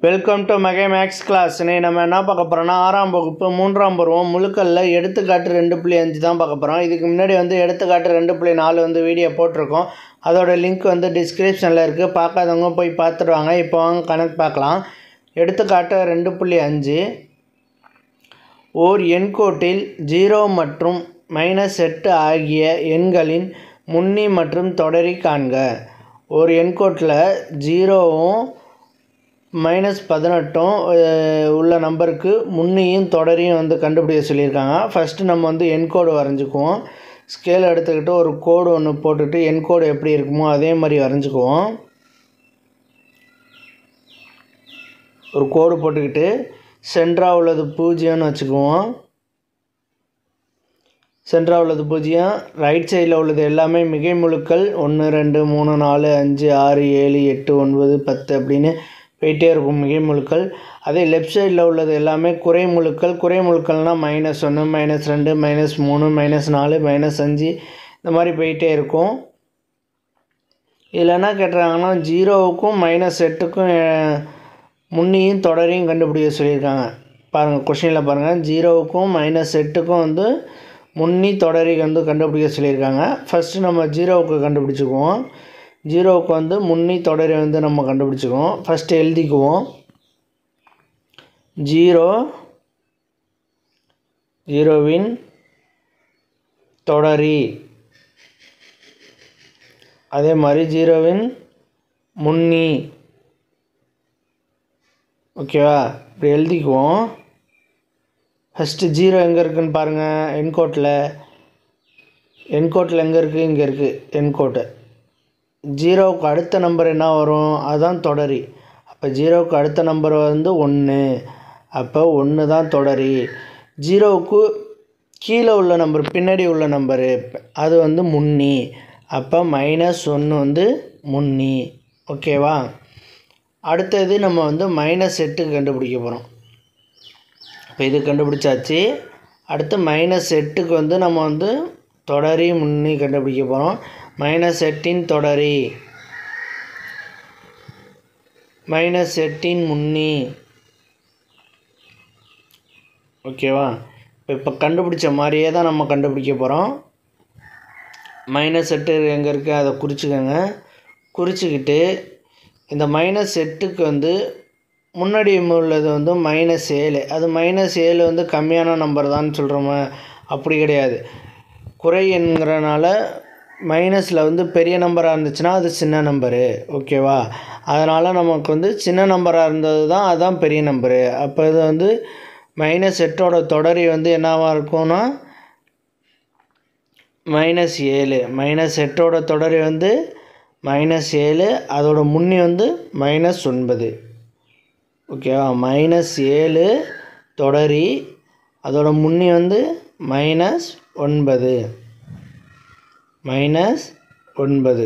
Welcome to மகே maths class. நம்ம என்ன பார்க்க போகிறோம்னா 6ஆம் வகுப்பு 3ஆம் பருவம் முழுக்கல்ல எடுத்துக்காட்டு 2.5 தான் பார்க்க போகிறோம். இதுக்கு முன்னாடி எடுத்துக்காட்டு 2.4 வீடியோ போட்டிருக்கோம். அதோட லிங்க் டிஸ்கிரிப்ஷனில் இருக்குது. பார்க்காதவங்க போய் பார்த்துடுவாங்க. இப்போ வாங்க கணக்கு பார்க்கலாம். எடுத்துக்காட்டு 2.5 ஓர் எண்கோட்டில் 0 மற்றும் -8 ஆகிய எண்களின் முன்னி மற்றும் தொடரி காண்க. ஒரு எண்கோட்டில் 0வும் -18 உள்ள நம்பருக்கு முன்னியும் தொடரையும் கண்டுபிடிக்க சொல்லியிருக்காங்க. ஃபஸ்ட்டு நம்ம எண்கோடு வரைஞ்சிக்குவோம். ஸ்கேல் எடுத்துக்கிட்டு ஒரு கோடு ஒன்று போட்டுட்டு எண்கோடு எப்படி இருக்குமோ அதே மாதிரி வரைஞ்சிக்குவோம். ஒரு கோடு போட்டுக்கிட்டு சென்டராக உள்ளது 0ன்னு வச்சுக்குவோம். சென்டராக உள்ளது 0, ரைட் சைடில் உள்ளது எல்லாமே மிகை முழுக்கள் 1 2 3 4 5 6 7 8 9 10 அப்படின்னு போயிட்டே இருக்கும் மிகை முழுக்கள். அதே லெஃப்ட் சைடில் உள்ளது எல்லாமே குறை முழுக்கள். குறை முழுக்கள்னால் -1 -2 -3 -4 -5 இந்த மாதிரி போயிட்டே இருக்கும். இதில் என்ன கேட்டுறாங்கன்னா 0க்கும் -8க்கும் முன்னியும் தொடரையும் கண்டுபிடிக்க சொல்லியிருக்காங்க. பாருங்கள், கொஷினில் பாருங்கள், 0க்கும் -8க்கும் முன்னி தொடரி கண்டுபிடிக்க சொல்லியிருக்காங்க. ஃபஸ்ட்டு நம்ம 0வுக்கு கண்டுபிடிச்சிக்குவோம். 0வுக்கு முன்னி தொடரி நம்ம கண்டுபிடிச்சிக்குவோம். ஃபஸ்ட்டு எழுதிக்குவோம். 0வின் தொடரி, அதே மாதிரி 0வின் முன்னி. ஓகேவா? இப்படி எழுதிக்குவோம். ஃபஸ்ட்டு 0 எங்கே இருக்குதுன்னு பாருங்கள். எண்கோட்டில் எங்கே இருக்குது? இங்கே இருக்குது எண்கோட்டு. 0வுக்கு அடுத்த நம்பர் என்ன வரும்? அதுதான் தொடரி. அப்போ 0வுக்கு அடுத்த நம்பர் 1. அப்போ 1 தான் தொடரி. 0வுக்கு கீழே உள்ள நம்பர், பின்னாடி உள்ள நம்பரு, அது முன்னி. அப்போ -1 முன்னி. ஓகேவா? அடுத்தது நம்ம -8 கண்டுபிடிக்க போகிறோம். இப்போ இது கண்டுபிடிச்சாச்சு. அடுத்து -8க்கு நம்ம தொடரி முன்னி கண்டுபிடிக்க போகிறோம். -8ன் தொடரி, -8ன் முன்னி. ஓகேவா? இப்போ கண்டுபிடிச்ச மாதிரியே தான் நம்ம கண்டுபிடிக்க போகிறோம். -8 எங்கே இருக்குது அதை குறிச்சிக்கோங்க. குறிச்சிக்கிட்டு இந்த -8க்கு முன்னாடி உள்ளது -7. அது -7 கம்மியான நம்பர் தான் சொல்கிறோமா? அப்படி கிடையாது. குறை என்கிறனால மைனஸில் பெரிய நம்பராக இருந்துச்சுன்னா அது சின்ன நம்பரு. ஓகேவா? அதனால் நமக்கு சின்ன நம்பராக இருந்தது தான் அதுதான் பெரிய நம்பரு. அப்போ இது -8ஓட தொடரி என்னவாக இருக்கும்னா -7. -8ஓட தொடரி -7, அதோட முன்னி -9. ஓகேவா? -7 தொடரி, அதோட முன்னி -9. -9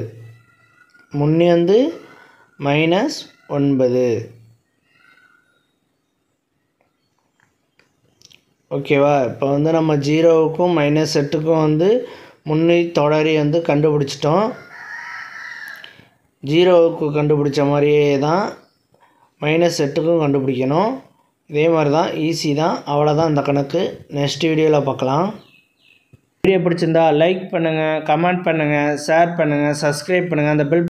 முன்னி -9. ஓகேவா? இப்போ நம்ம 0வுக்கும் -8க்கும் முன்னி தொடரி கண்டுபிடிச்சிட்டோம். 0வுக்கு கண்டுபிடிச்ச மாதிரியே தான் -8க்கும் கண்டுபிடிக்கணும். இதே மாதிரி தான், ஈஸி தான். அவ்வளோதான் இந்த கணக்கு. நெக்ஸ்ட் வீடியோவில் பார்க்கலாம். வீடியோ பிடிச்சிருந்தா லைக் பண்ணுங்கள், கமெண்ட் பண்ணுங்கள், ஷேர் பண்ணுங்கள், சப்ஸ்கிரைப் பண்ணுங்கள். அந்த பெல்